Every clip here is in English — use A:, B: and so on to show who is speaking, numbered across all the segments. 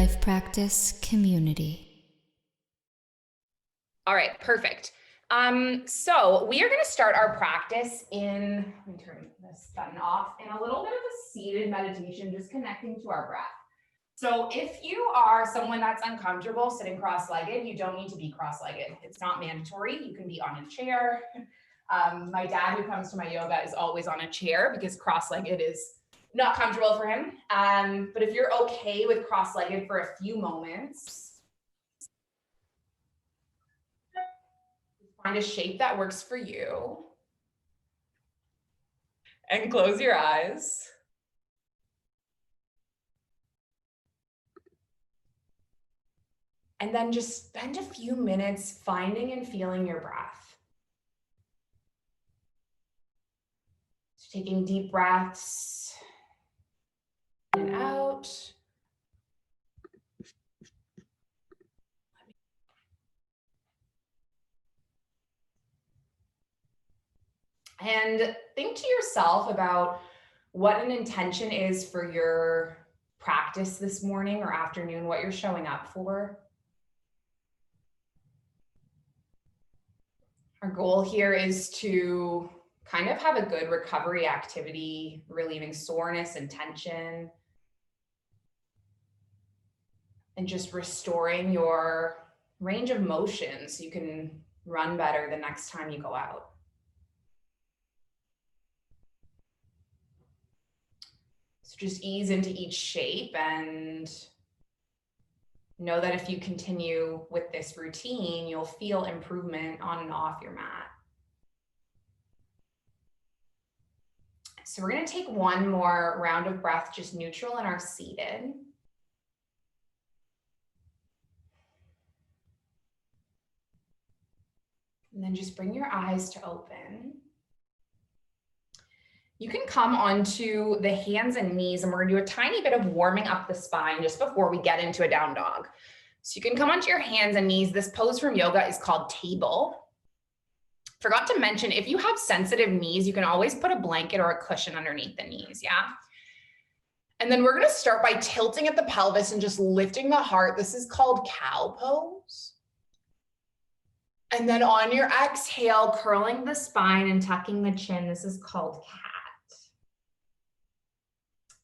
A: life practice community.
B: All right, perfect. So we are going to start our practice in, let me turn this button off, in a little bit of a seated meditation, just connecting to our breath. So if you are someone that's uncomfortable sitting cross-legged, you don't need to be cross-legged. It's not mandatory. You can be on a chair. My dad, who comes to my yoga, is always on a chair because cross-legged is not comfortable for him. But if you're okay with cross-legged for a few moments, find a shape that works for you and close your eyes. And then just spend a few minutes finding and feeling your breath. So taking deep breaths in and out. And think to yourself about what an intention is for your practice this morning or afternoon, what you're showing up for. Our goal here is to kind of have a good recovery activity, relieving soreness and tension, and just restoring your range of motion so you can run better the next time you go out. So just ease into each shape and know that if you continue with this routine, you'll feel improvement on and off your mat. So we're going to take one more round of breath, just neutral in our seated. And then just bring your eyes to open. You can come onto the hands and knees, and we're going to do a tiny bit of warming up the spine just before we get into a down dog. So you can come onto your hands and knees. This pose from yoga is called table. Forgot to mention, if you have sensitive knees, you can always put a blanket or a cushion underneath the knees, yeah? And then we're going to start by tilting at the pelvis and just lifting the heart. This is called cow pose. And then on your exhale, curling the spine and tucking the chin. This is called cat.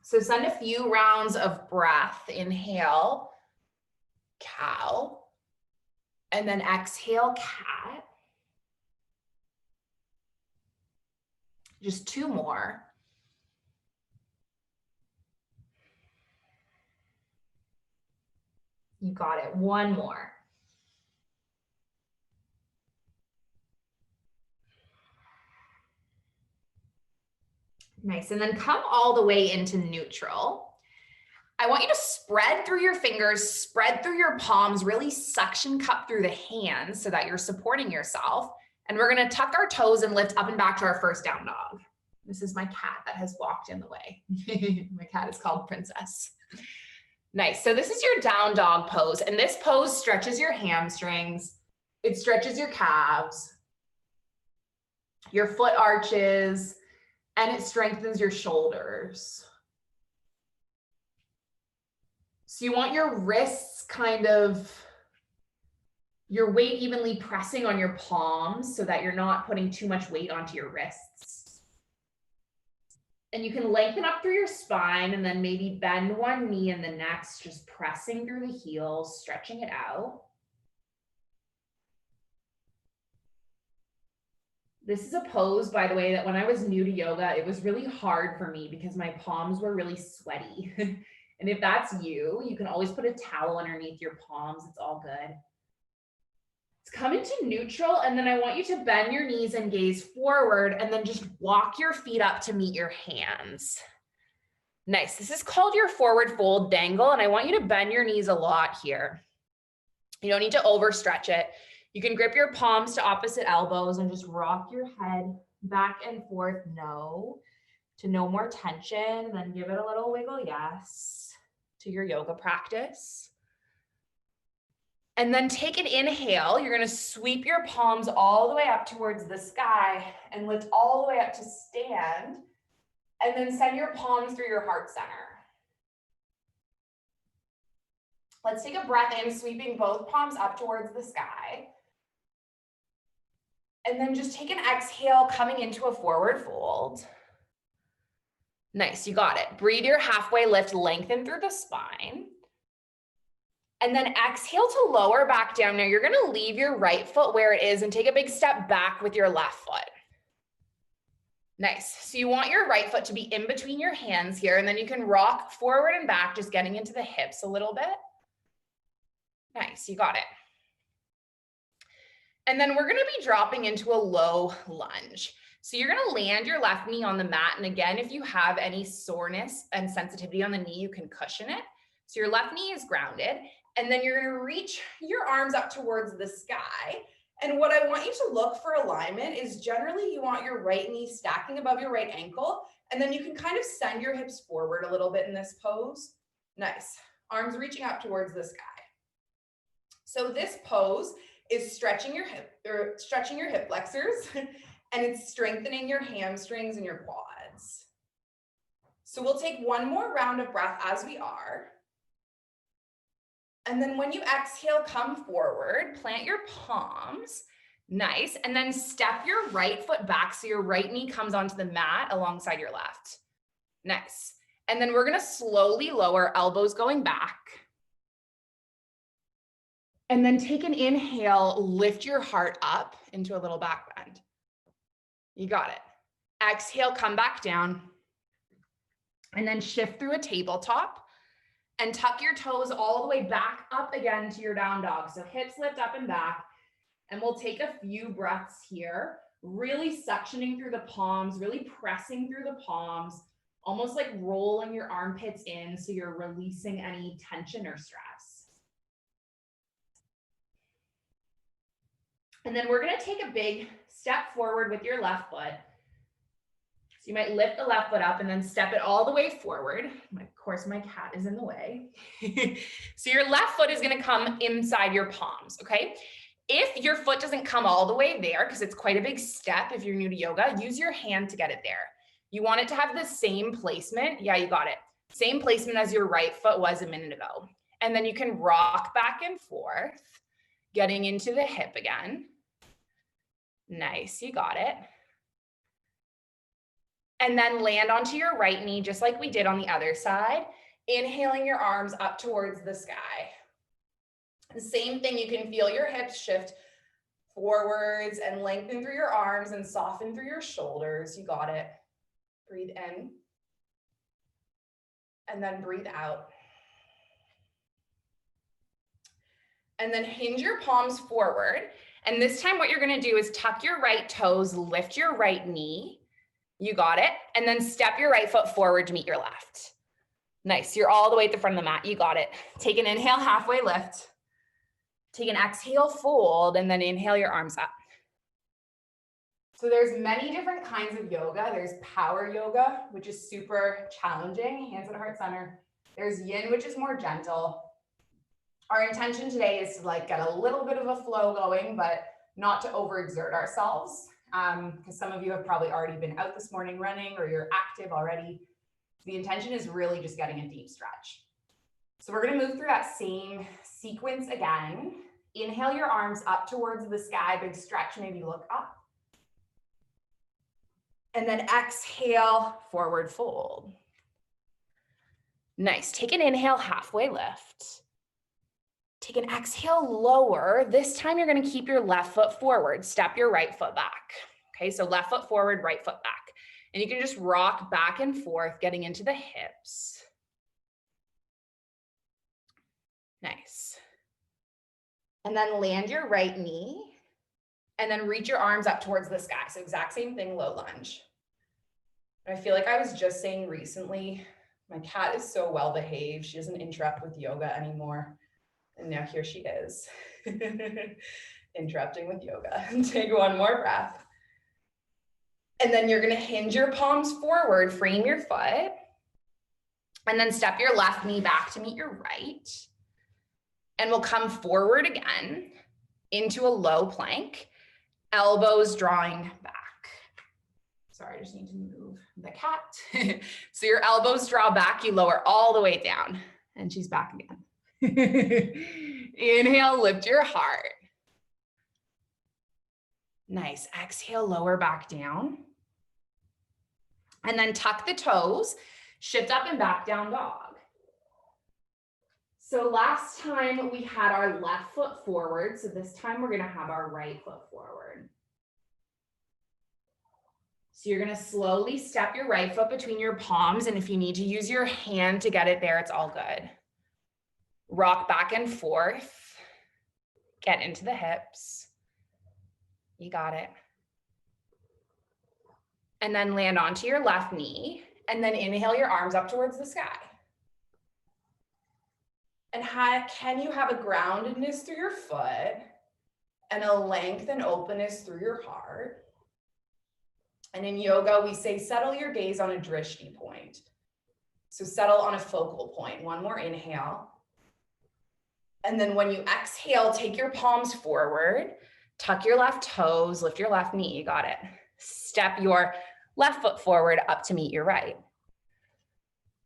B: So send a few rounds of breath. Inhale, cow. And then exhale, cat. Just two more. You got it. One more. Nice. And then come all the way into neutral. I want you to spread through your fingers, spread through your palms, really suction cup through the hands so that you're supporting yourself. And we're going to tuck our toes and lift up and back to our first down dog. This is my cat that has walked in the way. My cat is called Princess. Nice. So this is your down dog pose. And this pose stretches your hamstrings. It stretches your calves, your foot arches, and it strengthens your shoulders. So you want your wrists your weight evenly pressing on your palms so that you're not putting too much weight onto your wrists. And you can lengthen up through your spine and then maybe bend one knee and the next, just pressing through the heels, stretching it out. This is a pose, by the way, that when I was new to yoga, it was really hard for me because my palms were really sweaty. And if that's you, you can always put a towel underneath your palms. It's all good. Let's come into neutral, and then I want you to bend your knees and gaze forward, and then just walk your feet up to meet your hands. Nice. This is called your forward fold dangle, and I want you to bend your knees a lot here. You don't need to overstretch it. You can grip your palms to opposite elbows and just rock your head back and forth, no, to no more tension, and then give it a little wiggle, yes, to your yoga practice. And then take an inhale. You're going to sweep your palms all the way up towards the sky and lift all the way up to stand. And then send your palms through your heart center. Let's take a breath in, sweeping both palms up towards the sky. And then just take an exhale, coming into a forward fold. Nice, you got it. Breathe your halfway lift, lengthen through the spine. And then exhale to lower back down. Now you're gonna leave your right foot where it is and take a big step back with your left foot. Nice, so you want your right foot to be in between your hands here, and then you can rock forward and back, just getting into the hips a little bit. Nice, you got it. And then we're gonna be dropping into a low lunge. So you're gonna land your left knee on the mat. And again, if you have any soreness and sensitivity on the knee, you can cushion it. So your left knee is grounded. And then you're gonna reach your arms up towards the sky. And what I want you to look for alignment is generally you want your right knee stacking above your right ankle. And then you can kind of send your hips forward a little bit in this pose. Nice, arms reaching up towards the sky. So this pose is stretching your hip flexors and it's strengthening your hamstrings and your quads. So we'll take one more round of breath as we are. And then when you exhale, come forward, plant your palms, nice. And then step your right foot back so your right knee comes onto the mat alongside your left. Nice. And then we're gonna slowly lower, elbows going back. And then take an inhale, lift your heart up into a little back bend. You got it. Exhale, come back down. And then shift through a tabletop and tuck your toes all the way back up again to your down dog. So hips lift up and back. And we'll take a few breaths here, really suctioning through the palms, really pressing through the palms, almost like rolling your armpits in so you're releasing any tension or stress. And then we're gonna take a big step forward with your left foot. So you might lift the left foot up and then step it all the way forward. Of course, my cat is in the way. So your left foot is gonna come inside your palms, okay? If your foot doesn't come all the way there, because it's quite a big step if you're new to yoga, use your hand to get it there. You want it to have the same placement. Yeah, you got it. Same placement as your right foot was a minute ago. And then you can rock back and forth, getting into the hip again. Nice, you got it. And then land onto your right knee, just like we did on the other side. Inhaling your arms up towards the sky. The same thing, you can feel your hips shift forwards and lengthen through your arms and soften through your shoulders. You got it. Breathe in. And then breathe out. And then hinge your palms forward. And this time what you're gonna do is tuck your right toes, lift your right knee. You got it. And then step your right foot forward to meet your left. Nice, you're all the way at the front of the mat. You got it. Take an inhale, halfway lift. Take an exhale, fold, and then inhale your arms up. So there's many different kinds of yoga. There's power yoga, which is super challenging, hands at heart center. There's yin, which is more gentle. Our intention today is to like get a little bit of a flow going, but not to overexert ourselves. Because some of you have probably already been out this morning running or you're active already. The intention is really just getting a deep stretch. So we're gonna move through that same sequence again. Inhale your arms up towards the sky, big stretch, maybe look up. And then exhale, forward fold. Nice, take an inhale, halfway lift. Take an exhale, lower. This time you're gonna keep your left foot forward, step your right foot back. Okay, so left foot forward, right foot back. And you can just rock back and forth, getting into the hips. Nice. And then land your right knee and then reach your arms up towards the sky. So exact same thing, low lunge. I feel like I was just saying recently, my cat is so well behaved. She doesn't interrupt with yoga anymore. And now here she is, interrupting with yoga. Take one more breath. And then you're gonna hinge your palms forward, frame your foot, and then step your left knee back to meet your right. And we'll come forward again into a low plank, elbows drawing back. Sorry, I just need to move the cat. So your elbows draw back, you lower all the way down, and she's back again. Inhale, lift your heart. Nice. Exhale, lower back down. And then tuck the toes, shift up and back down dog. So last time we had our left foot forward. So this time we're gonna have our right foot forward. So you're gonna slowly step your right foot between your palms. And if you need to use your hand to get it there, it's all good. Rock back and forth. Get into the hips. You got it. And then land onto your left knee. And then inhale your arms up towards the sky. And can you have a groundedness through your foot and a length and openness through your heart? And in yoga, we say settle your gaze on a drishti point. So settle on a focal point. One more inhale. And then when you exhale, take your palms forward, tuck your left toes, lift your left knee. You got it. Step your left foot forward up to meet your right.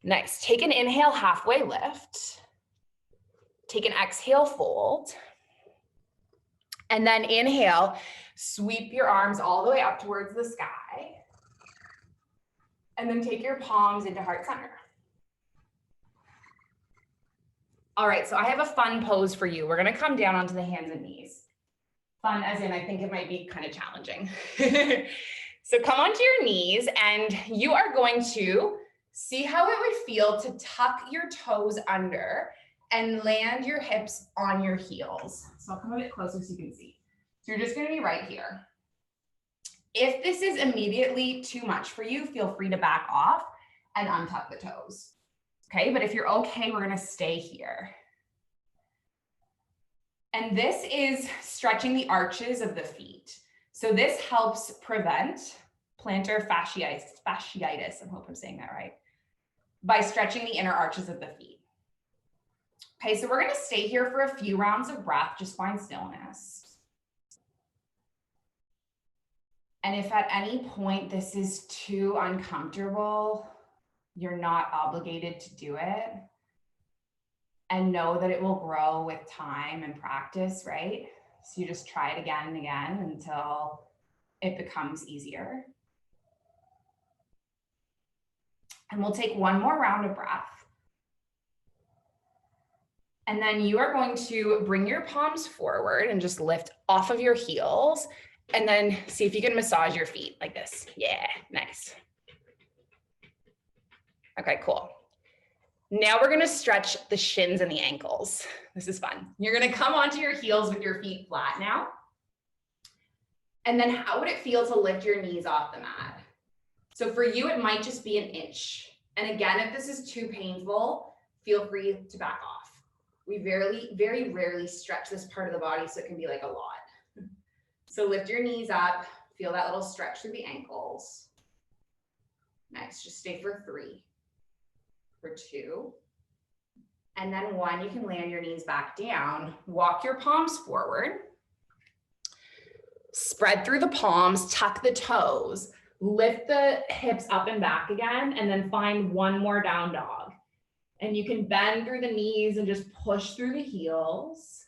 B: Nice. Take an inhale, halfway lift. Take an exhale, fold. And then inhale, sweep your arms all the way up towards the sky. And then take your palms into heart center. All right, so I have a fun pose for you. We're gonna come down onto the hands and knees. Fun as in, I think it might be kind of challenging. So come onto your knees and you are going to see how it would feel to tuck your toes under and land your hips on your heels. So I'll come a bit closer so you can see. So you're just gonna be right here. If this is immediately too much for you, feel free to back off and untuck the toes. Okay, but if you're okay, we're gonna stay here. And this is stretching the arches of the feet. So this helps prevent plantar fasciitis, I hope I'm saying that right, by stretching the inner arches of the feet. Okay, so we're gonna stay here for a few rounds of breath, just find stillness. And if at any point this is too uncomfortable, you're not obligated to do it. And know that it will grow with time and practice, right? So you just try it again and again until it becomes easier. And we'll take one more round of breath. And then you are going to bring your palms forward and just lift off of your heels. And then see if you can massage your feet like this. Yeah, nice. Okay, cool. Now we're gonna stretch the shins and the ankles. This is fun. You're gonna come onto your heels with your feet flat now. And then how would it feel to lift your knees off the mat? So for you, it might just be an inch. And again, if this is too painful, feel free to back off. We very rarely stretch this part of the body, so it can be like a lot. So lift your knees up, feel that little stretch through the ankles. Nice, just stay for 3. For 2, and then 1, you can land your knees back down, walk your palms forward, spread through the palms, tuck the toes, lift the hips up and back again, and then find one more down dog. And you can bend through the knees and just push through the heels,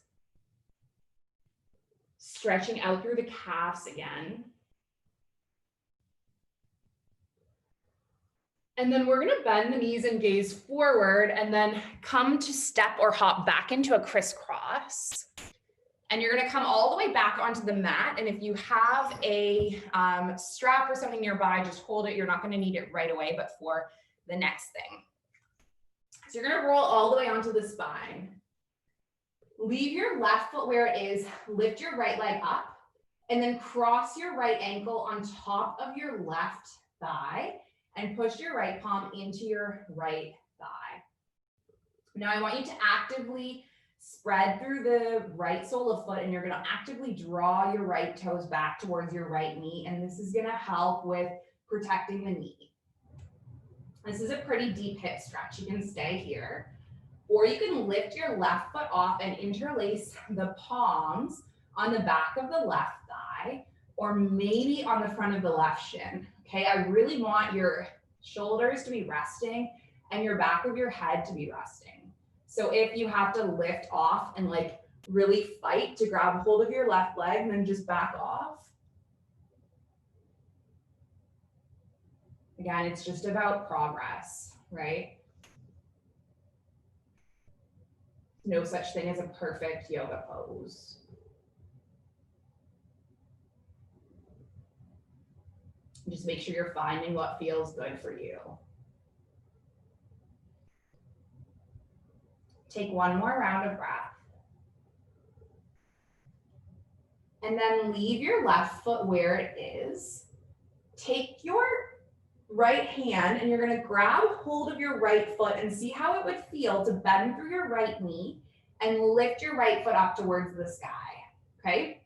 B: stretching out through the calves again. And then we're gonna bend the knees and gaze forward and then come to step or hop back into a crisscross. And you're gonna come all the way back onto the mat. And if you have a strap or something nearby, just hold it. You're not gonna need it right away, but for the next thing. So you're gonna roll all the way onto the spine. Leave your left foot where it is, lift your right leg up, and then cross your right ankle on top of your left thigh, and push your right palm into your right thigh. Now I want you to actively spread through the right sole of foot, and you're gonna actively draw your right toes back towards your right knee, and this is gonna help with protecting the knee. This is a pretty deep hip stretch. You can stay here, or you can lift your left foot off and interlace the palms on the back of the left thigh, or maybe on the front of the left shin. Okay, I really want your shoulders to be resting and your back of your head to be resting. So if you have to lift off and like really fight to grab hold of your left leg and then just back off. Again, it's just about progress, right? No such thing as a perfect yoga pose. Just make sure you're finding what feels good for you. Take one more round of breath. And then leave your left foot where it is. Take your right hand and you're going to grab hold of your right foot and see how it would feel to bend through your right knee and lift your right foot up towards the sky, okay?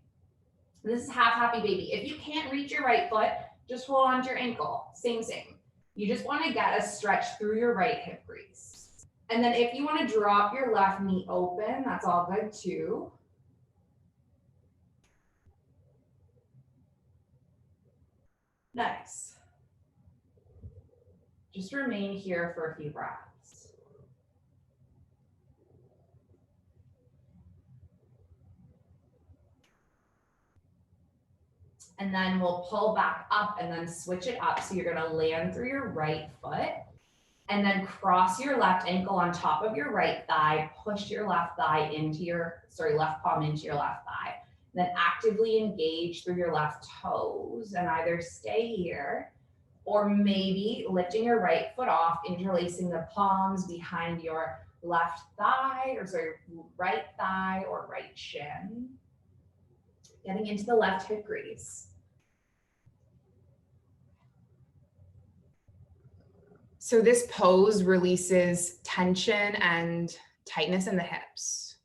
B: This is half happy baby. If you can't reach your right foot, just hold on to your ankle, same. You just want to get a stretch through your right hip crease. And then if you want to drop your left knee open, that's all good too. Nice. Just remain here for a few breaths. And then we'll pull back up and then switch it up. So you're going to land through your right foot and then cross your left ankle on top of your right thigh, push your left thigh into your, left palm into your left thigh. Then actively engage through your left toes and either stay here or maybe lifting your right foot off, interlacing the palms behind your left thigh, right thigh or right shin. Getting into the left hip crease. So this pose releases tension and tightness in the hips.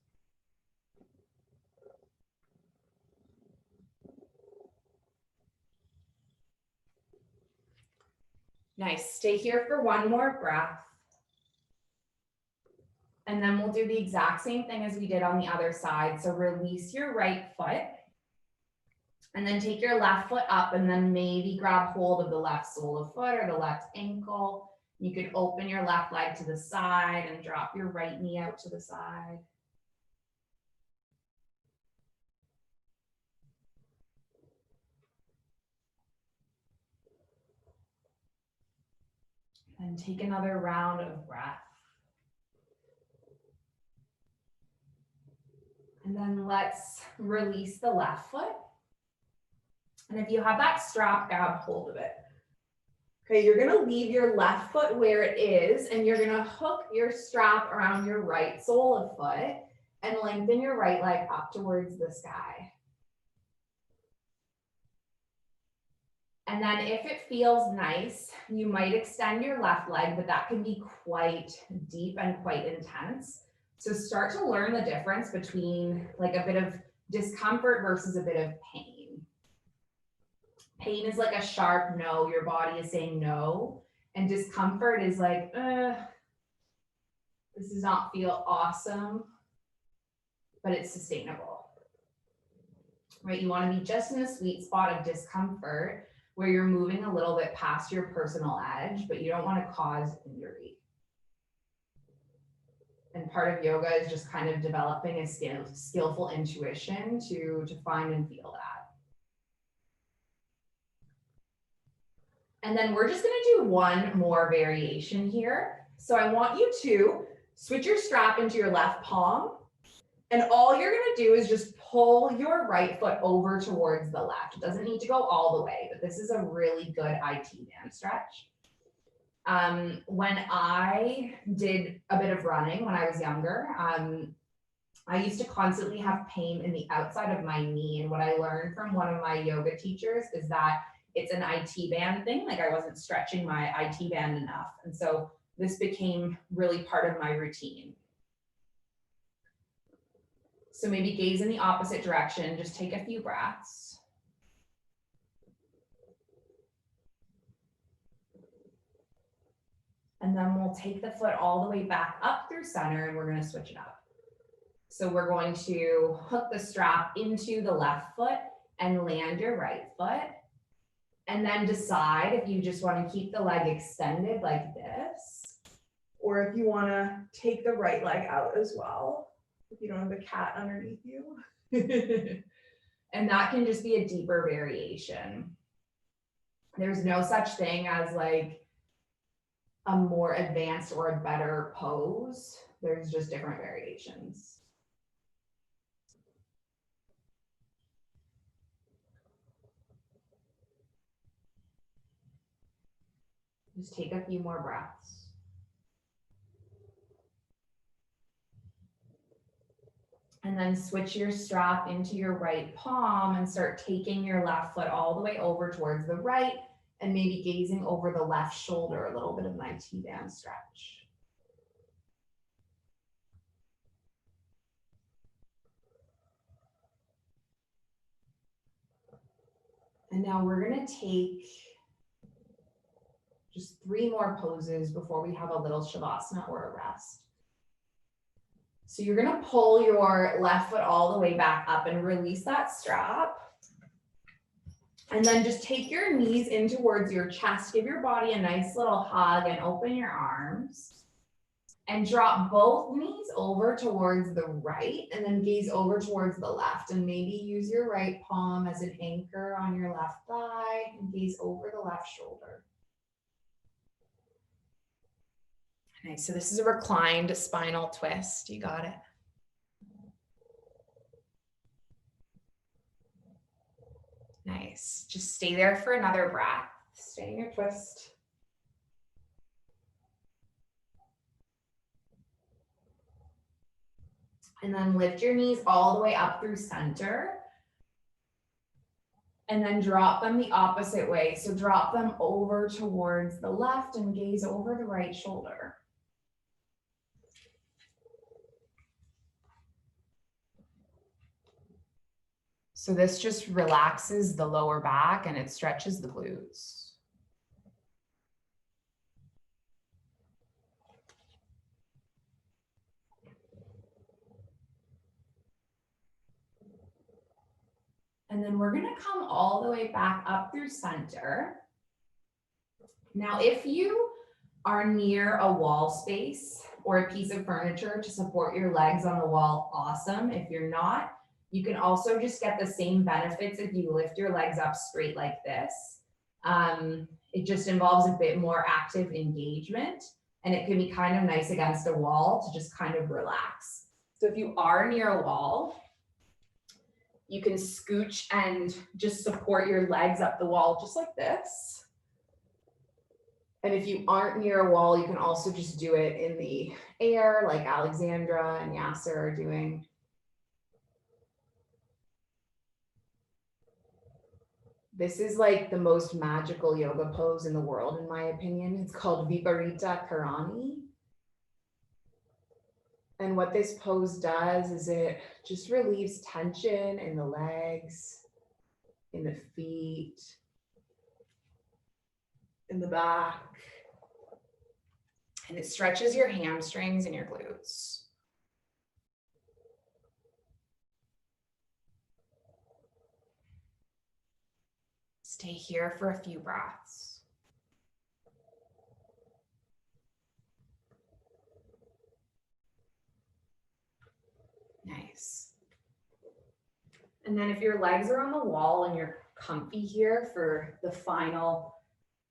B: Nice, stay here for one more breath. And then we'll do the exact same thing as we did on the other side. So release your right foot and then take your left foot up and then maybe grab hold of the left sole of foot or the left ankle. You could open your left leg to the side and drop your right knee out to the side. And take another round of breath. And then let's release the left foot. And if you have that strap, grab hold of it. Okay, you're gonna leave your left foot where it is, and you're gonna hook your strap around your right sole of foot and lengthen your right leg up towards the sky. And then if it feels nice, you might extend your left leg, but that can be quite deep and quite intense. So start to learn the difference between like a bit of discomfort versus a bit of pain. Pain is like a sharp no, your body is saying no. And discomfort is like, this does not feel awesome, but it's sustainable, right? You want to be just in the sweet spot of discomfort where you're moving a little bit past your personal edge, but you don't want to cause injury. And part of yoga is just kind of developing a skillful intuition to find and feel that. And then we're just going to do one more variation here. So I want you to switch your strap into your left palm. And all you're going to do is just pull your right foot over towards the left. It doesn't need to go all the way, but this is a really good IT band stretch. When I did a bit of running when I was younger, I used to constantly have pain in the outside of my knee. And what I learned from one of my yoga teachers is that it's an IT band thing. Like I wasn't stretching my IT band enough. And so this became really part of my routine. So maybe gaze in the opposite direction, just take a few breaths. And then we'll take the foot all the way back up through center and we're going to switch it up. So we're going to hook the strap into the left foot and land your right foot. And then decide if you just want to keep the leg extended like this,
C: or if you want to take the right leg out as well, if you don't have a cat underneath you.
B: And that can just be a deeper variation. There's no such thing as like a more advanced or a better pose. There's just different variations. Just take a few more breaths. And then switch your strap into your right palm and start taking your left foot all the way over towards the right and maybe gazing over the left shoulder, a little bit of my T-band stretch. And now we're gonna take just 3 more poses before we have a little Shavasana or a rest. So you're gonna pull your left foot all the way back up and release that strap. And then just take your knees in towards your chest, give your body a nice little hug and open your arms. And drop both knees over towards the right and then gaze over towards the left. And maybe use your right palm as an anchor on your left thigh and gaze over the left shoulder. Nice, so this is a reclined spinal twist. You got it. Nice, just stay there for another breath. Stay in your twist. And then lift your knees all the way up through center. And then drop them the opposite way. So drop them over towards the left and gaze over the right shoulder. So this just relaxes the lower back and it stretches the glutes. And then we're gonna come all the way back up through center. Now, if you are near a wall space or a piece of furniture to support your legs on the wall, awesome. If you're not, you can also just get the same benefits if you lift your legs up straight like this. It just involves a bit more active engagement, and it can be kind of nice against a wall to just kind of relax. So if you are near a wall, you can scooch and just support your legs up the wall just like this. And if you aren't near a wall, you can also just do it in the air like Alexandra and Yasser are doing. This is like the most magical yoga pose in the world, in my opinion. It's called Viparita Karani. And what this pose does is it just relieves tension in the legs, in the feet, in the back. And it stretches your hamstrings and your glutes. Stay here for a few breaths. Nice. And then if your legs are on the wall and you're comfy here for the final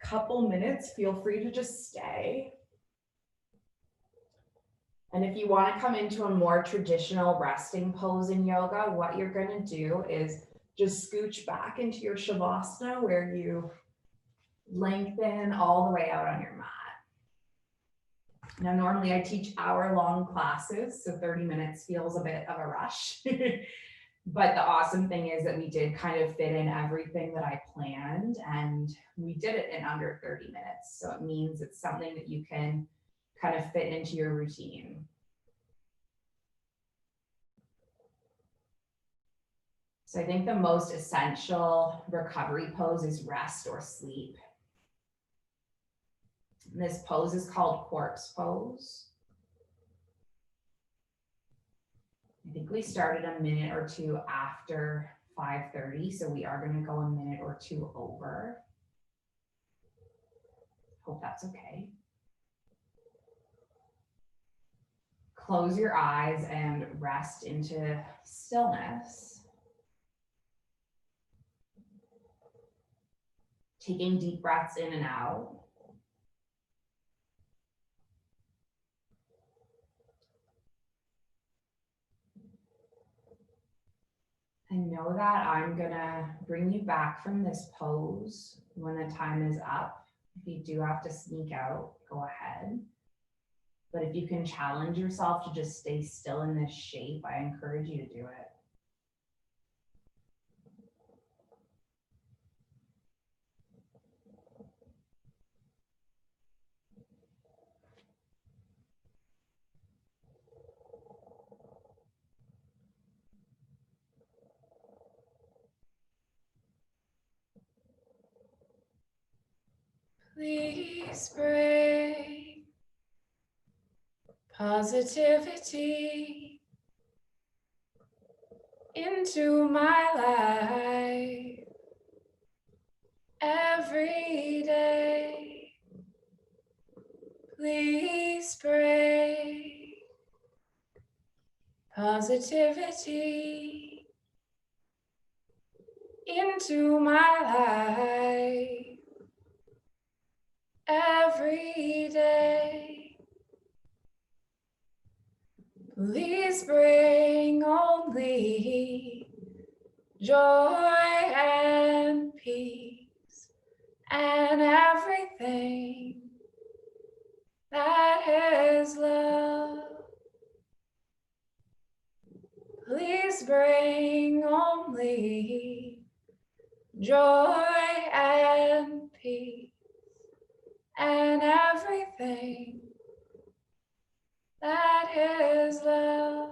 B: couple minutes, feel free to just stay. And if you want to come into a more traditional resting pose in yoga, what you're going to do is just scooch back into your Shavasana where you lengthen all the way out on your mat. Now, normally I teach hour-long classes, so 30 minutes feels a bit of a rush. But the awesome thing is that we did kind of fit in everything that I planned, and we did it in under 30 minutes. So it means it's something that you can kind of fit into your routine. So I think the most essential recovery pose is rest or sleep. And this pose is called corpse pose. I think we started a minute or two after 5:30, so we are going to go a minute or two over. Hope that's okay. close your eyes and rest into stillness. Taking deep breaths in and out. And know that I'm gonna bring you back from this pose when the time is up. If you do have to sneak out, go ahead. But if you can challenge yourself to just stay still in this shape, I encourage you to do it. Please bring positivity into my life every day. Please bring positivity into my life every day. Please bring only joy and peace and everything that is love. Please bring only joy and peace and everything that is love.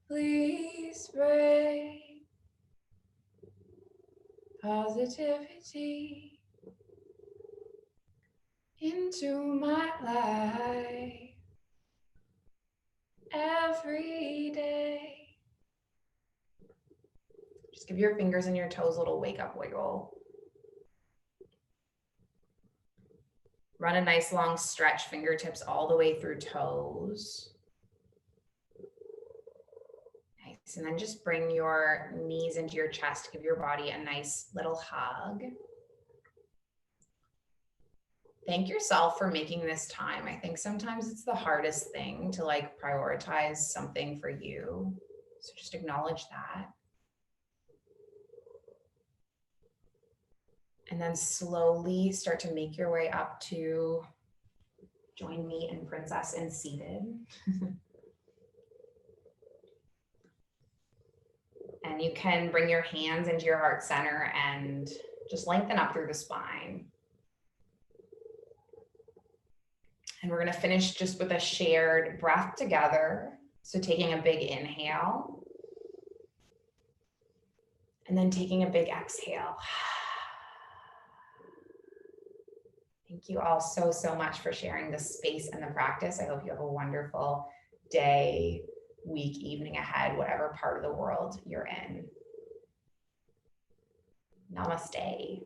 B: Please bring positivity into my life every day. Just give your fingers and your toes a little wake up wiggle. Run a nice long stretch, fingertips all the way through toes. Nice, and then just bring your knees into your chest, give your body a nice little hug. Thank yourself for making this time. I think sometimes it's the hardest thing to prioritize something for you. So just acknowledge that. And then slowly start to make your way up to join me in Princess and Seated. And you can bring your hands into your heart center and just lengthen up through the spine. And we're gonna finish just with a shared breath together. So taking a big inhale and then taking a big exhale. Thank you all so, so much for sharing this space and the practice. I hope you have a wonderful day, week, evening ahead, whatever part of the world you're in. Namaste.